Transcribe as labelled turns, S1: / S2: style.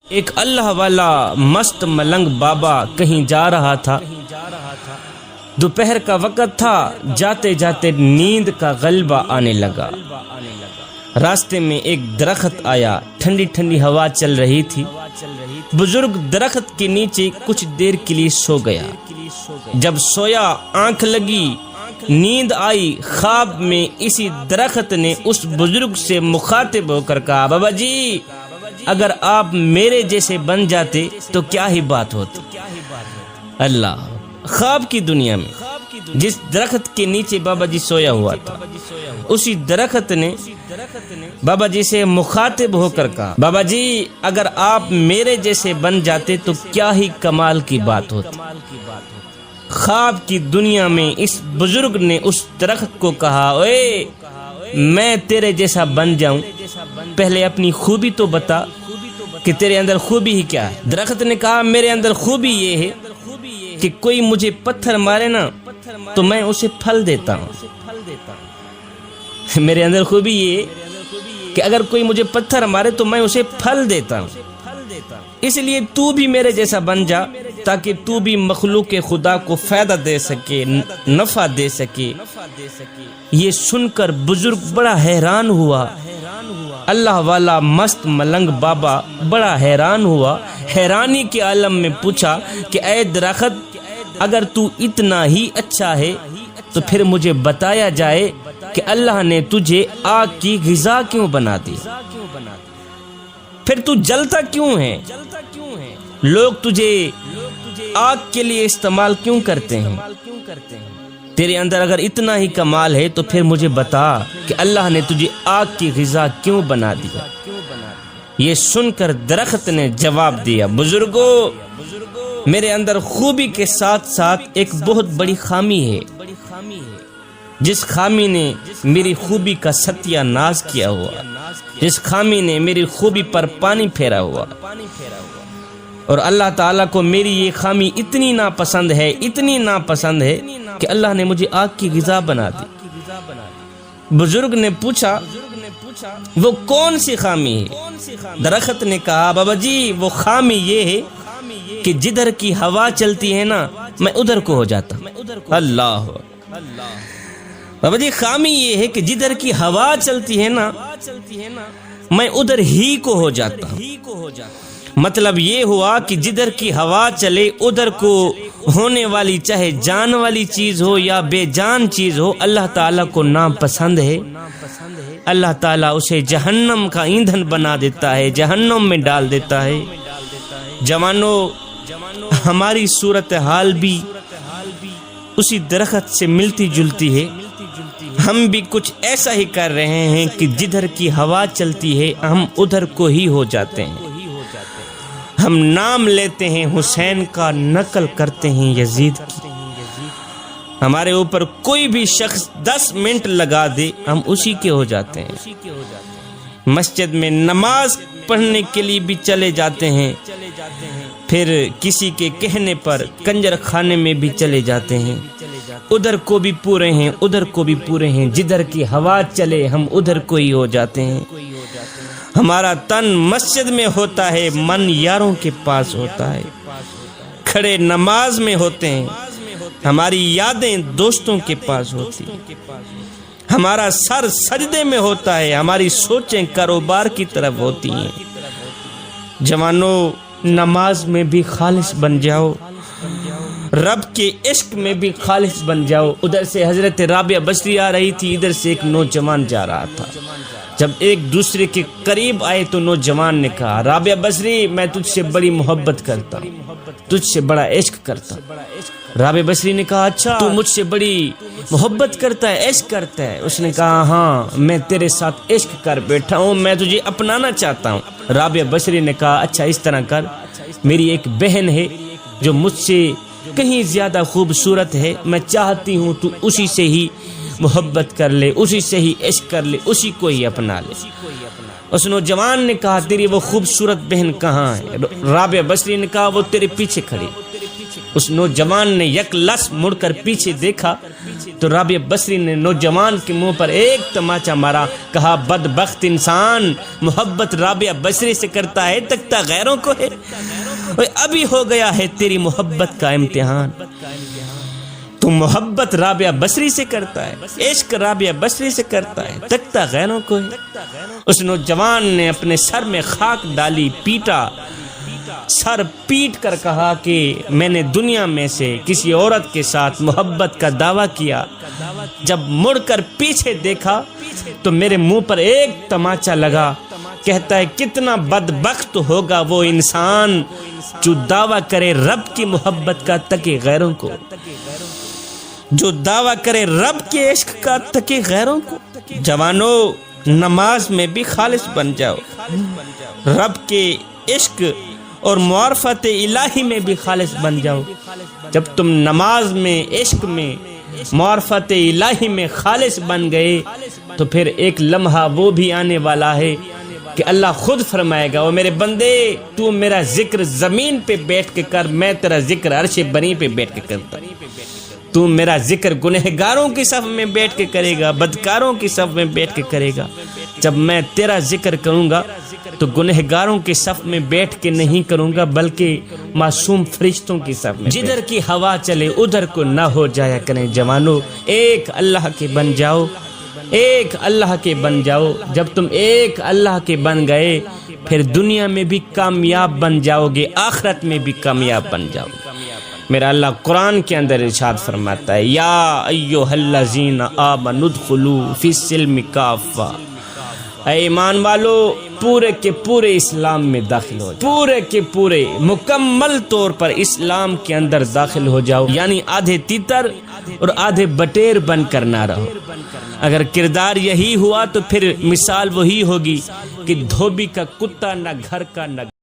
S1: ایک اللہ والا مست ملنگ بابا کہیں جا رہا تھا۔ دوپہر کا وقت تھا، جاتے جاتے نیند کا غلبہ آنے لگا۔ راستے میں ایک درخت آیا، ٹھنڈی ٹھنڈی ہوا چل رہی تھی۔ بزرگ درخت کے نیچے کچھ دیر کے لیے سو گیا۔ جب سویا، آنکھ لگی، نیند آئی۔ خواب میں اسی درخت نے اس بزرگ سے مخاطب ہو کر کہا، بابا جی اگر آپ میرے جیسے بن جاتے تو کیا ہی بات ہوتی۔ اللہ، خواب کی دنیا میں جس درخت کے نیچے بابا جی سویا ہوا تھا، اسی درخت نے بابا جی سے مخاطب ہو کر کہا، بابا جی اگر آپ میرے جیسے بن جاتے تو کیا ہی کمال کی بات ہوتی۔ خواب کی دنیا میں اس بزرگ نے اس درخت کو کہا، اوے میں تیرے جیسا بن جاؤں، پہلے اپنی خوبی تو بتا کہ تیرے اندر خوبی ہی کیا ہے۔ درخت نے کہا، میرے اندر خوبی یہ ہے کہ کوئی مجھے پتھر مارے نا تو میں اسے پھل دیتا ہوں۔ میرے اندر خوبی یہ ہے کہ اگر کوئی مجھے پتھر مارے تو میں اسے پھل دیتا ہوں۔ اس لیے تو بھی میرے جیسا بن جا تاکہ تو بھی مخلوق خدا کو فائدہ دے سکے، نفع دے سکے۔ یہ سن کر بزرگ بڑا حیران ہوا۔ اللہ والا مست ملنگ بابا بڑا حیران ہوا۔ حیرانی کے عالم میں پوچھا کہ اے درخت، اگر تو اتنا ہی اچھا ہے تو پھر مجھے بتایا جائے کہ اللہ نے تجھے آگ کی غذا کیوں بنا دی، پھر تو جلتا کیوں ہے، لوگ تجھے آگ کے لیے استعمال کیوں کرتے ہیں۔ تیرے اندر اگر اتنا ہی کمال ہے تو پھر مجھے بتا کہ اللہ نے تجھے آگ کی غذا کیوں بنا دیا۔ یہ سن کر درخت نے جواب دیا، بزرگو میرے اندر خوبی کے ساتھ ساتھ ایک بہت بڑی خامی ہے، جس خامی نے میری خوبی کا ستیہ ناز کیا ہوا، جس خامی نے میری خوبی پر پانی پھیرا ہوا، اور اللہ تعالیٰ کو میری یہ خامی اتنی ناپسند ہے، اتنی ناپسند ہے کہ اللہ نے مجھے آگ کی غذا بنا دی۔ بزرگ نے پوچھا، وہ کون سی خامی ہے؟ درخت نے کہا، بابا جی وہ خامی یہ ہے کہ جدھر کی ہوا چلتی ہے نا میں ادھر کو ہو جاتا ہوں۔ اللہ، بابا جی خامی یہ ہے کہ جدھر کی ہوا چلتی ہے نا میں ادھر ہی کو ہو جاتا ہوں۔ مطلب یہ ہوا کہ جدھر کی ہوا چلے ادھر کو ہونے والی چاہے جان والی چیز ہو یا بے جان چیز ہو، اللہ تعالیٰ کو ناپسند ہے۔ اللہ تعالیٰ اسے جہنم کا ایندھن بنا دیتا ہے، جہنم میں ڈال دیتا ہے۔ جوانوں، ہماری صورتحال بھی اسی درخت سے ملتی جلتی ہے۔ ہم بھی کچھ ایسا ہی کر رہے ہیں کہ جدھر کی ہوا چلتی ہے ہم ادھر کو ہی ہو جاتے ہیں۔ ہم نام لیتے ہیں حسین کا، نقل کرتے ہیں یزید کی۔ ہمارے اوپر کوئی بھی شخص 10 منٹ لگا دے ہم اسی کے ہو جاتے ہیں۔ مسجد میں نماز پڑھنے کے لیے بھی چلے جاتے ہیں، پھر کسی کے کہنے پر کنجر خانے میں بھی چلے جاتے ہیں۔ ادھر کو بھی پورے ہیں، ادھر کو بھی پورے ہیں، جدھر کی ہوا چلے ہم ادھر کو ہی ہو جاتے ہیں۔ ہمارا تن مسجد میں ہوتا ہے، من یاروں کے پاس ہوتا ہے، کھڑے نماز میں ہوتے ہیں، ہماری یادیں دوستوں کے پاس ہوتی ہیں، ہمارا سر سجدے میں ہوتا ہے، ہماری سوچیں کاروبار کی طرف ہوتی ہیں۔ جوانوں، نماز میں بھی خالص بن جاؤ، رب کے عشق میں بھی خالص بن جاؤ۔ ادھر سے حضرت رابعہ بصری آ رہی تھی، ادھر سے ایک نوجوان جا رہا تھا۔ جب ایک دوسرے کے قریب آئے تو نوجوان نے کہا، رابعہ بصری میں تجھ سے بڑی محبت کرتا ہوں، تجھ سے بڑا عشق کرتا ہوں۔ رابعہ بصری نے کہا، اچھا تو مجھ سے بڑی محبت کرتا ہے، عشق کرتا ہے؟ اس نے کہا، ہاں میں تیرے ساتھ عشق کر بیٹھا ہوں، میں تجھے اپنانا چاہتا ہوں۔ رابعہ بصری نے کہا، اچھا اس طرح کر، میری ایک بہن ہے جو مجھ سے کہیں زیادہ خوبصورت ہے، میں چاہتی ہوں تو اسی سے ہی محبت کر لے، اسی سے ہی عشق کر لے، اسی کو ہی اپنا لے۔ اس نوجوان نے کہا، تیری وہ خوبصورت بہن کہاں ہے؟ رابعہ بصری نے کہا، وہ تیرے پیچھے کھڑی۔ اس نوجوان نے یک لس مڑ کر پیچھے دیکھا تو رابعہ بصری نے نوجوان کے منہ پر ایک تماچا مارا، کہا بدبخت انسان، محبت رابعہ بصری سے کرتا ہے، تکتا غیروں کو ہے۔ ابھی ہو گیا ہے تیری محبت کا امتحان، تو محبت رابعہ بصری سے کرتا ہے، عشق رابعہ بصری سے کرتا ہے، تکتا غیروں کو ہے۔ اس نوجوان نے اپنے سر میں خاک ڈالی، پیٹا، سر پیٹ کر کہا کہ میں نے دنیا میں سے کسی عورت کے ساتھ محبت کا دعویٰ کیا، جب مڑ کر پیچھے دیکھا تو میرے منہ پر ایک تماچا لگا۔ کہتا ہے کتنا بدبخت ہوگا وہ انسان جو دعویٰ کرے رب کی محبت کا تکے غیروں کو، جو دعویٰ کرے رب کے عشق کا تکے غیروں کو۔ جوانوں، نماز میں بھی خالص بن جاؤ، رب کے عشق اور معرفت الہی میں بھی خالص بن جاؤ۔ جب تم نماز میں، عشق میں، معرفت الہی میں خالص بن گئے تو پھر ایک لمحہ وہ بھی آنے والا ہے کہ اللہ خود فرمائے گا، او میرے بندے، تو میرا ذکر زمین پہ بیٹھ کے کر، میں تیرا ذکر عرش بری پہ بیٹھ کے کرتا۔ تو میرا ذکر گنہگاروں کی صف میں بیٹھ کے کرے گا، بدکاروں کی صف میں بیٹھ کے کرے گا۔ جب میں تیرا ذکر کروں گا تو گنہگاروں کی صف میں بیٹھ کے نہیں کروں گا، بلکہ معصوم فرشتوں کی صف میں۔ جدھر کی ہوا چلے ادھر کو نہ ہو جایا کریں۔ جوانوں، ایک اللہ کے بن جاؤ، ایک اللہ کے بن جاؤ۔ جب تم ایک اللہ کے بن گئے پھر دنیا میں بھی کامیاب بن جاؤ گے، آخرت میں بھی کامیاب بن جاؤ گے۔ میرا اللہ قرآن کے اندر ارشاد فرماتا ہے، یا ایھا الذین آمنوا ادخلوا فی السلم کافہ، اے ایمان والو پورے کے پورے اسلام میں داخل ہو جاؤ، پورے کے پورے مکمل طور پر اسلام کے اندر داخل ہو جاؤ، یعنی آدھے تیتر اور آدھے بٹیر بن کر نہ رہو۔ اگر کردار یہی ہوا تو پھر مثال وہی ہوگی کہ دھوبی کا کتا نہ گھر کا نہ